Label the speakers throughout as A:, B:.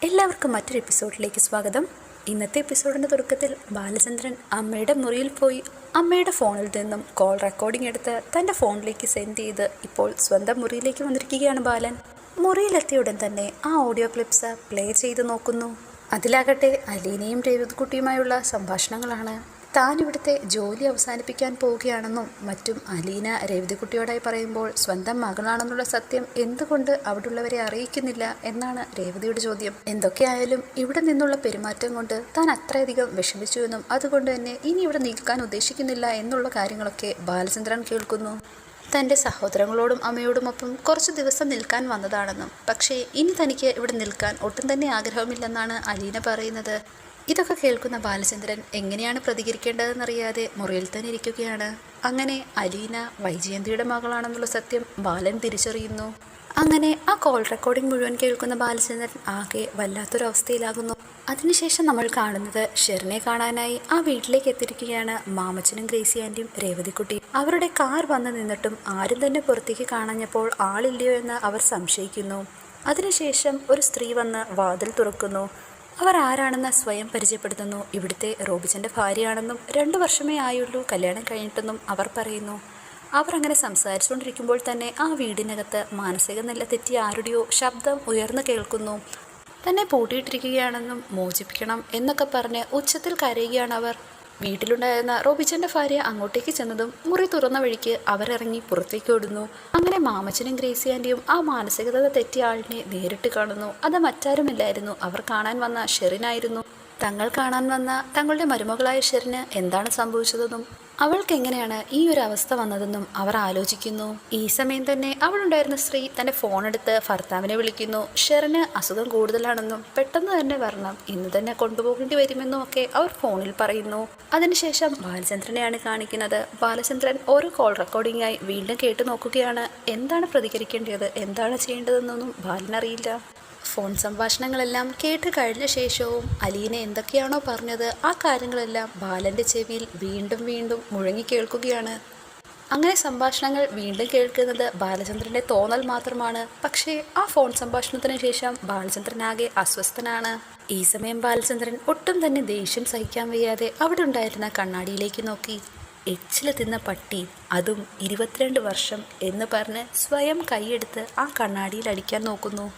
A: എല്ലാവർക്കും മറ്റൊരു എപ്പിസോഡിലേക്ക് സ്വാഗതം. ഇന്നത്തെ എപ്പിസോഡിൻ്റെ തുടക്കത്തിൽ ബാലചന്ദ്രൻ അമ്മയുടെ മുറിയിൽ പോയി അമ്മയുടെ ഫോണിൽ നിന്നും കോൾ റെക്കോർഡിംഗ് എടുത്ത് തൻ്റെ ഫോണിലേക്ക് സെൻഡ് ചെയ്ത് ഇപ്പോൾ സ്വന്തം മുറിയിലേക്ക് വന്നിരിക്കുകയാണ് ബാലൻ. മുറിയിലെത്തിയ ഉടൻ തന്നെ ആ ഓഡിയോ ക്ലിപ്സ് പ്ലേ ചെയ്ത് നോക്കുന്നു. അതിലാകട്ടെ അലീനയും രേവതിക്കുട്ടിയുമായുള്ള സംഭാഷണങ്ങളാണ്. താൻ ഇവിടുത്തെ ജോലി അവസാനിപ്പിക്കാൻ പോവുകയാണെന്നും മറ്റും അലീന രേവതിക്കുട്ടിയോടായി പറയുമ്പോൾ സ്വന്തം മകളാണെന്നുള്ള സത്യം എന്തുകൊണ്ട് അവിടെയുള്ളവരെ അറിയിക്കുന്നില്ല എന്നാണ് രേവതിയുടെ ചോദ്യം. എന്തൊക്കെയായാലും ഇവിടെ നിന്നുള്ള പെരുമാറ്റം കൊണ്ട് താൻ അത്രയധികം വിഷമിച്ചുവെന്നും അതുകൊണ്ട് തന്നെ ഇനി ഇവിടെ നിൽക്കാൻ ഉദ്ദേശിക്കുന്നില്ല എന്നുള്ള കാര്യങ്ങളൊക്കെ ബാലചന്ദ്രൻ കേൾക്കുന്നു. തൻ്റെ സഹോദരങ്ങളോടും അമ്മയോടുമൊപ്പം കുറച്ച് ദിവസം നിൽക്കാൻ വന്നതാണെന്നും പക്ഷേ ഇനി തനിക്ക് ഇവിടെ നിൽക്കാൻ ഒട്ടും തന്നെ ആഗ്രഹമില്ലെന്നാണ് അലീന പറയുന്നത്. ഇതൊക്കെ കേൾക്കുന്ന ബാലചന്ദ്രൻ എങ്ങനെയാണ് പ്രതികരിക്കേണ്ടതെന്നറിയാതെ മുറിയിൽ തന്നെ ഇരിക്കുകയാണ്. അങ്ങനെ അലീന വൈജയന്തിയുടെ മകളാണെന്നുള്ള സത്യം ബാലൻ തിരിച്ചറിയുന്നു. അങ്ങനെ ആ കോൾ റെക്കോർഡിംഗ് മുഴുവൻ കേൾക്കുന്ന ബാലചന്ദ്രൻ ആകെ വല്ലാത്തൊരവസ്ഥയിലാകുന്നു. അതിനുശേഷം നമ്മൾ കാണുന്നത് ഷെറിനെ കാണാനായി ആ വീട്ടിലേക്ക് എത്തിയിരിക്കുകയാണ് മാമച്ചനും ഗ്രേസി ആൻറ്റിയും രേവതിക്കുട്ടി. അവരുടെ കാർ വന്ന് നിന്നിട്ടും ആരും തന്നെ പുറത്തേക്ക് കാണാഞ്ഞപ്പോൾ ആളില്ലയോ എന്ന് അവർ സംശയിക്കുന്നു. അതിനുശേഷം ഒരു സ്ത്രീ വന്ന് വാതിൽ തുറക്കുന്നു. അവർ ആരാണെന്ന് സ്വയം പരിചയപ്പെടുത്തുന്നു. ഇവിടുത്തെ റോബിച്ചൻ്റെ ഭാര്യയാണെന്നും 2 വർഷമേ ആയുള്ളൂ കല്യാണം കഴിഞ്ഞിട്ടെന്നും അവർ പറയുന്നു. അവർ അങ്ങനെ സംസാരിച്ചുകൊണ്ടിരിക്കുമ്പോൾ തന്നെ ആ വീടിനകത്ത് മാനസിക നില തെറ്റിയ ആരുടെയോ ശബ്ദം ഉയർന്നു കേൾക്കുന്നു. തന്നെ പൂട്ടിയിട്ടിരിക്കുകയാണെന്നും മോചിപ്പിക്കണം എന്നൊക്കെ പറഞ്ഞ് ഉച്ചത്തിൽ കരയുകയാണ് അവർ. വീട്ടിലുണ്ടായിരുന്ന റോബിച്ചൻ്റെ ഭാര്യ അങ്ങോട്ടേക്ക് ചെന്നതും മുറി തുറന്ന വഴിക്ക് അവരിറങ്ങി പുറത്തേക്ക് ഓടുന്നു. അങ്ങനെ മാമച്ചനും ഗ്രേസി ആൻറ്റിയും ആ മാനസികത തെറ്റിയ ആളിനെ നേരിട്ട് കാണുന്നു. അത് മറ്റാരുമില്ലായിരുന്നു, അവർ കാണാൻ വന്ന ഷെറിനായിരുന്നു. തങ്ങൾ കാണാൻ വന്ന തങ്ങളുടെ മരുമകളായ ഷെറിന് എന്താണ് സംഭവിച്ചതെന്നും അവൾക്ക് എങ്ങനെയാണ് ഈ ഒരു അവസ്ഥ വന്നതെന്നും അവർ ആലോചിക്കുന്നു. ഈ സമയം തന്നെ അവളുണ്ടായിരുന്ന സ്ത്രീ തൻ്റെ ഫോണെടുത്ത് ഭർത്താവിനെ വിളിക്കുന്നു. ഷെറിന് അസുഖം കൂടുതലാണെന്നും പെട്ടെന്ന് തന്നെ വരണം, ഇന്ന് തന്നെ കൊണ്ടുപോകേണ്ടി വരുമെന്നും ഒക്കെ അവർ ഫോണിൽ പറയുന്നു. അതിനുശേഷം ബാലചന്ദ്രനെയാണ് കാണിക്കുന്നത്. ബാലചന്ദ്രൻ ഓരോ കോൾ റെക്കോർഡിംഗായി വീണ്ടും കേട്ടു നോക്കുകയാണ്. എന്താണ് പ്രതികരിക്കേണ്ടത്, എന്താണ് ചെയ്യേണ്ടതെന്നൊന്നും ബാലനറിയില്ല. ഫോൺ സംഭാഷണങ്ങളെല്ലാം കേട്ട് കഴിഞ്ഞ ശേഷവും അലീന എന്തൊക്കെയാണോ പറഞ്ഞത് ആ കാര്യങ്ങളെല്ലാം ബാലൻ്റെ ചെവിയിൽ വീണ്ടും വീണ്ടും മുഴങ്ങി കേൾക്കുകയാണ്. അങ്ങനെ സംഭാഷണങ്ങൾ വീണ്ടും കേൾക്കുന്നത് ബാലചന്ദ്രൻ്റെ തോന്നൽ മാത്രമാണ്. പക്ഷേ ആ ഫോൺ സംഭാഷണത്തിന് ശേഷം ബാലചന്ദ്രനാകെ അസ്വസ്ഥനാണ്. ഈ സമയം ബാലചന്ദ്രൻ ഒട്ടും തന്നെ ദേഷ്യം സഹിക്കാൻ വയ്യാതെ അവിടെ ഉണ്ടായിരുന്ന കണ്ണാടിയിലേക്ക് നോക്കി. എച്ചില് തിന്ന പട്ടി, അതും 22 വർഷം എന്ന് പറഞ്ഞ് സ്വയം കൈയെടുത്ത് ആ കണ്ണാടിയിൽ അടിക്കാൻ നോക്കുന്നു.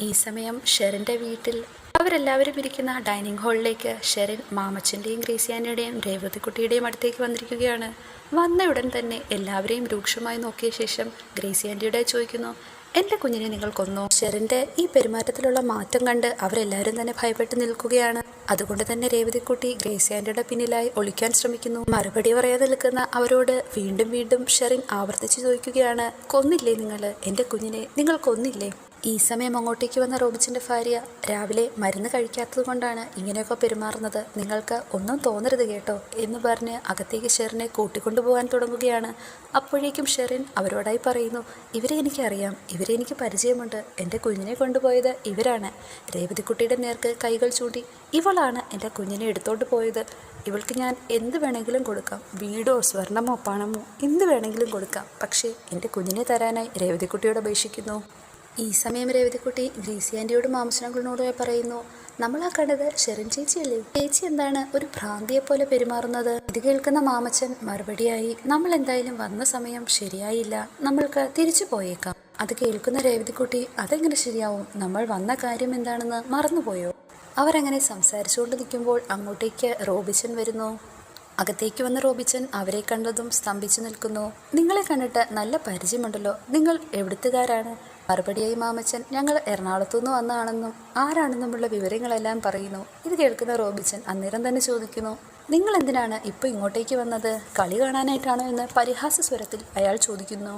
A: ഈ സമയം ഷെറിൻ്റെ വീട്ടിൽ അവരെല്ലാവരും ഇരിക്കുന്ന ഡൈനിങ് ഹാളിലേക്ക് ഷെറിൻ മാമച്ചൻ്റെയും ഗ്രേസിയാൻ്റെയും രേവതിക്കുട്ടിയുടെയും അടുത്തേക്ക് വന്നിരിക്കുകയാണ്. വന്ന ഉടൻ തന്നെ എല്ലാവരെയും രൂക്ഷമായി നോക്കിയ ശേഷം ഗ്രേസിയാൻ്റിയുടെ ചോദിക്കുന്നു, എൻ്റെ കുഞ്ഞിനെ നിങ്ങൾ കൊന്നോ? ഷെറിൻ്റെ ഈ പെരുമാറ്റത്തിലുള്ള മാറ്റം കണ്ട് അവരെല്ലാവരും തന്നെ ഭയപ്പെട്ട് നിൽക്കുകയാണ്. അതുകൊണ്ട് തന്നെ രേവതിക്കുട്ടി ഗ്രേസിയാൻ്റിയുടെ പിന്നിലായി ഒളിക്കാൻ ശ്രമിക്കുന്നു. മറുപടി പറയാതെ നിൽക്കുന്ന അവരോട് വീണ്ടും വീണ്ടും ഷെറിൻ ആവർത്തിച്ച് ചോദിക്കുകയാണ്, കൊന്നില്ലേ നിങ്ങൾ എൻ്റെ കുഞ്ഞിനെ, നിങ്ങൾ കൊന്നില്ലേ? ഈ സമയം അങ്ങോട്ടേക്ക് വന്ന റോബിച്ചൻ്റെ ഭാര്യ, രാവിലെ മരുന്ന് കഴിക്കാത്തത് കൊണ്ടാണ് ഇങ്ങനെയൊക്കെ പെരുമാറുന്നത്, നിങ്ങൾക്ക് ഒന്നും തോന്നരുത് കേട്ടോ എന്ന് പറഞ്ഞ് അകത്തേക്ക് ഷെറിനെ കൂട്ടിക്കൊണ്ടുപോകാൻ തുടങ്ങുകയാണ്. അപ്പോഴേക്കും ഷെറിൻ അവരോടായി പറയുന്നു, ഇവരെ എനിക്കറിയാം, ഇവരെ എനിക്ക് പരിചയമുണ്ട്, എൻ്റെ കുഞ്ഞിനെ കൊണ്ടുപോയത് ഇവരാണ്. രേവതിക്കുട്ടിയുടെ നേർക്ക് കൈകൾ ചൂണ്ടി, ഇവളാണ് എൻ്റെ കുഞ്ഞിനെ എടുത്തോണ്ട് പോയത്, ഇവൾക്ക് ഞാൻ എന്ത് വേണമെങ്കിലും കൊടുക്കാം, വീടോ സ്വർണമോ പണമോ എന്ത് വേണമെങ്കിലും കൊടുക്കാം, പക്ഷേ എൻ്റെ കുഞ്ഞിനെ തരാനായി രേവതിക്കുട്ടിയോട് അപേക്ഷിക്കുന്നു. ഈ സമയം രേവതിക്കുട്ടി ഗ്രേസി ആൻറ്റിയോട് മാമച്ചനങ്ങളോട് പറയുന്നു, നമ്മൾ ആ കണ്ടത് ഷെറിൻ ചേച്ചിയല്ലേ, ചേച്ചി എന്താണ് ഒരു ഭ്രാന്തിയെ പോലെ പെരുമാറുന്നത്? ഇത് കേൾക്കുന്ന മാമച്ചൻ മറുപടിയായി, നമ്മൾ എന്തായാലും വന്ന സമയം ശരിയായില്ല, നമ്മൾക്ക് തിരിച്ചു പോയേക്കാം. അത് കേൾക്കുന്ന രേവതിക്കുട്ടി, അതെങ്ങനെ ശരിയാവും, നമ്മൾ വന്ന കാര്യം എന്താണെന്ന് മറന്നുപോയോ? അവരങ്ങനെ സംസാരിച്ചുകൊണ്ട് നിൽക്കുമ്പോൾ അങ്ങോട്ടേക്ക് റോബിച്ചൻ വരുന്നു. അകത്തേക്ക് വന്ന റോബിച്ചൻ അവരെ കണ്ടതും സ്തംഭിച്ചു നിൽക്കുന്നു. നിങ്ങളെ കണ്ടിട്ട് നല്ല പരിചയമുണ്ടല്ലോ, നിങ്ങൾ എവിടുത്തുകാരാണ്? മറുപടിയായി മാമച്ചൻ, ഞങ്ങൾ എറണാകുളത്തുനിന്ന് വന്നതാണെന്നും ആരാണെന്നുമുള്ള വിവരങ്ങളെല്ലാം പറയുന്നു. ഇത് കേൾക്കുന്ന റോബിച്ചൻ അന്നേരം തന്നെ ചോദിക്കുന്നു, നിങ്ങൾ എന്തിനാണ് ഇപ്പോൾ ഇങ്ങോട്ടേക്ക് വന്നത്, കളി കാണാനായിട്ടാണോ എന്ന് പരിഹാസ സ്വരത്തിൽ അയാൾ ചോദിക്കുന്നു.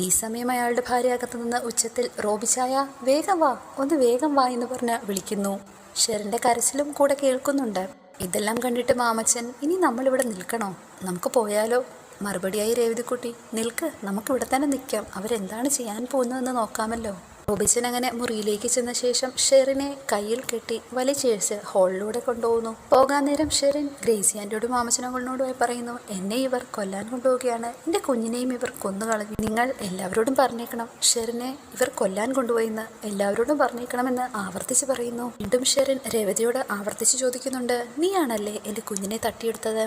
A: ഈ സമയം അയാളുടെ ഭാര്യ അകത്തു നിന്ന് ഉച്ചത്തിൽ, റോബിച്ചായ വേഗം വാ, ഒന്ന് വേഗം വാ എന്ന് പറഞ്ഞ് വിളിക്കുന്നു. ഷെറിൻ്റെ കരച്ചിലും കൂടെ കേൾക്കുന്നുണ്ട്. ഇതെല്ലാം കണ്ടിട്ട് മാമച്ചൻ, ഇനി നമ്മളിവിടെ നിൽക്കണോ, നമുക്ക് പോയാലോ? മറുപടിയായി രേവതിക്കുട്ടി, നിൽക്ക്, നമുക്കിവിടെ തന്നെ നിൽക്കാം, അവരെന്താണ് ചെയ്യാൻ പോകുന്നതെന്ന് നോക്കാമല്ലോ. റോബിൻസൺ അങ്ങനെ മുറിയിലേക്ക് ചെന്ന ശേഷം ഷെറിനെ കയ്യിൽ കെട്ടി വലിച്ചിഴച്ച് ഹാളിലൂടെ കൊണ്ടുപോകുന്നു. പോകാൻ നേരം ഷെറിൻ ഗ്രേസി ആന്റിയോടും മാമച്ചനങ്ങളോടുമായി പറയുന്നു, എന്നെ ഇവർ കൊല്ലാൻ കൊണ്ടുപോവുകയാണ്, എന്റെ കുഞ്ഞിനെയും ഇവർ കൊന്നുകളഞ്ഞു. നിങ്ങൾ എല്ലാവരോടും പറഞ്ഞേക്കണം ഷെറിനെ ഇവർ കൊല്ലാൻ കൊണ്ടുപോയിന്ന് എല്ലാവരോടും പറഞ്ഞേക്കണമെന്ന് ആവർത്തിച്ച് പറയുന്നു. വീണ്ടും ഷെറിൻ രേവതിയോട് ആവർത്തിച്ച് ചോദിക്കുന്നുണ്ട്, നീയാണല്ലേ എന്റെ കുഞ്ഞിനെ തട്ടിയെടുത്തത്?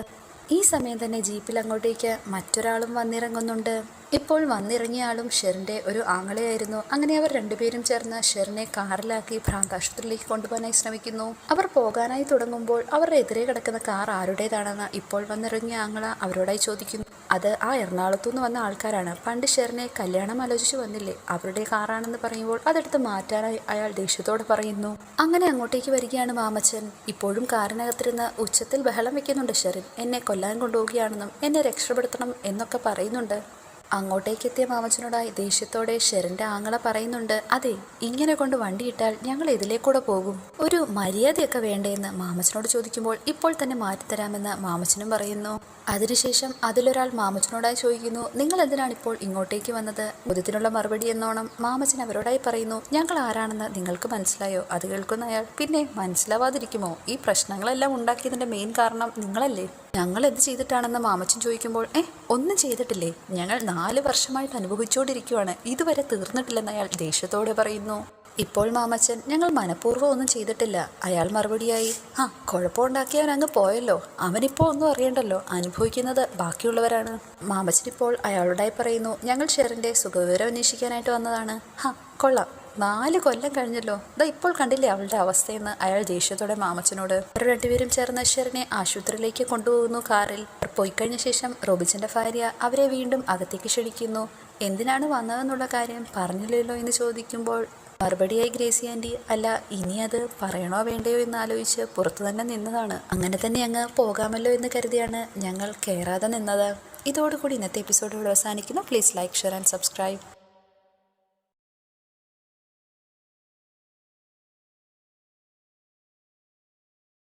A: ഈ സമയം തന്നെ ജീപ്പിൽ അങ്ങോട്ടേക്ക് മറ്റൊരാളും വന്നിറങ്ങുന്നുണ്ട്. ഇപ്പോൾ വന്നിറങ്ങിയ ആളും ഷെറിൻ്റെ ഒരു ആങ്ങളെയായിരുന്നു. അങ്ങനെ അവർ രണ്ടുപേരും ചേർന്ന് ഷെറിനെ കാറിലാക്കി ഭ്രാന്താശുപത്രിയിലേക്ക് കൊണ്ടുപോകാനായി ശ്രമിക്കുന്നു. അവർ പോകാനായി തുടങ്ങുമ്പോൾ അവരുടെ എതിരെ കിടക്കുന്ന കാർ ആരുടേതാണെന്ന് ഇപ്പോൾ വന്നിറങ്ങിയ ആങ്ങള അവരോടായി ചോദിക്കുന്നു. അത് ആ എറണാകുളത്തുനിന്ന് വന്ന ആൾക്കാരാണ്, പണ്ട് ഷെറിനെ കല്യാണം ആലോചിച്ച് വന്നില്ലേ, അവരുടെ കാറാണെന്ന് പറയുമ്പോൾ അതെടുത്ത് മാറ്റാനായി അയാൾ ദേഷ്യത്തോടെ പറയുന്നു. അങ്ങനെ അങ്ങോട്ടേക്ക് വരികയാണ് മാമച്ചൻ. ഇപ്പോഴും കാറിനകത്തിരുന്ന് ഉച്ചത്തിൽ ബഹളം വെക്കുന്നുണ്ട് ഷെറിൻ. എന്നെ കൊല്ലാൻ കൊണ്ടുപോവുകയാണെന്നും എന്നെ രക്ഷപ്പെടുത്തണം എന്നൊക്കെ പറയുന്നുണ്ട്. അങ്ങോട്ടേക്കെത്തിയ മാമച്ചനോടായി ദേഷ്യത്തോടെ ഷെറിൻ്റെ ആങ്ങള പറയുന്നുണ്ട്, അതെ, ഇങ്ങനെ കൊണ്ട് വണ്ടിയിട്ടാൽ ഞങ്ങൾ ഇതിലേക്കൂടെ പോകും, ഒരു മര്യാദയൊക്കെ വേണ്ടേന്ന് മാമച്ചനോട് ചോദിക്കുമ്പോൾ ഇപ്പോൾ തന്നെ മാറ്റിത്തരാമെന്ന് മാമച്ചനും പറയുന്നു. അതിനുശേഷം അതിലൊരാൾ മാമച്ചനോടായി ചോദിക്കുന്നു, നിങ്ങൾ എന്തിനാണ് ഇപ്പോൾ ഇങ്ങോട്ടേക്ക് വന്നത്? ചോദ്യത്തിനുള്ള മറുപടി എന്നോണം മാമച്ചൻ അവരോടായി പറയുന്നു, ഞങ്ങൾ ആരാണെന്ന് നിങ്ങൾക്ക് മനസ്സിലായോ? അത് കേൾക്കുന്ന അയാൾ, പിന്നെ മനസ്സിലാവാതിരിക്കുമോ? ഈ പ്രശ്നങ്ങളെല്ലാം ഉണ്ടാക്കിയതിൻ്റെ മെയിൻ കാരണം നിങ്ങളല്ലേ? ഞങ്ങൾ എന്ത് ചെയ്തിട്ടാണെന്ന് മാമച്ചൻ ചോദിക്കുമ്പോൾ, ഒന്നും ചെയ്തിട്ടില്ലേ, ഞങ്ങൾ 4 വർഷമായിട്ട് അനുഭവിച്ചുകൊണ്ടിരിക്കുവാണ്, ഇതുവരെ തീർന്നിട്ടില്ലെന്ന് അയാൾ ദേഷ്യത്തോടെ പറയുന്നു. ഇപ്പോൾ മാമച്ചൻ, ഞങ്ങൾ മനഃപൂർവ്വം ഒന്നും ചെയ്തിട്ടില്ല. അയാൾ മറുപടിയായി, കുഴപ്പമുണ്ടാക്കിയവൻ അങ്ങ് പോയല്ലോ, അവനിപ്പോൾ ഒന്നും അറിയണ്ടല്ലോ, അനുഭവിക്കുന്നത് ബാക്കിയുള്ളവരാണ്. മാമച്ചൻ ഇപ്പോൾ അയാളോടായി പറയുന്നു, ഞങ്ങൾ ഷെറിൻ്റെ സുഖവിവരം അന്വേഷിക്കാനായിട്ട് വന്നതാണ്. കൊള്ളാം, 4 കൊല്ലം കഴിഞ്ഞല്ലോ, ഇപ്പോൾ കണ്ടില്ലേ അവളുടെ അവസ്ഥയെന്ന് അയാൾ ദേഷ്യത്തോടെ മാമച്ചനോട്. അവർ രണ്ടുപേരും ചേർന്ന് ഷെറിനെ ആശുപത്രിയിലേക്ക് കൊണ്ടുപോകുന്നു കാറിൽ. അവർ പോയിക്കഴിഞ്ഞ ശേഷം റോബിൻസന്റെ ഭാര്യ അവരെ വീണ്ടും അകത്തേക്ക് ക്ഷണിക്കുന്നു. എന്തിനാണ് വന്നതെന്നുള്ള കാര്യം പറഞ്ഞില്ലല്ലോ എന്ന് ചോദിക്കുമ്പോൾ മറുപടിയായി ഗ്രേസി ആൻറ്റി, അല്ല, ഇനി അത് പറയണോ വേണ്ടയോ എന്ന് ആലോചിച്ച് പുറത്തു തന്നെ നിന്നതാണ്, അങ്ങനെ തന്നെ അങ്ങ് പോകാമല്ലോ എന്ന് കരുതിയാണ് ഞങ്ങൾ കയറാതെ നിന്നത്. ഇതോടുകൂടി ഇന്നത്തെ എപ്പിസോഡ് അവസാനിക്കുന്നു. Please like, share and subscribe.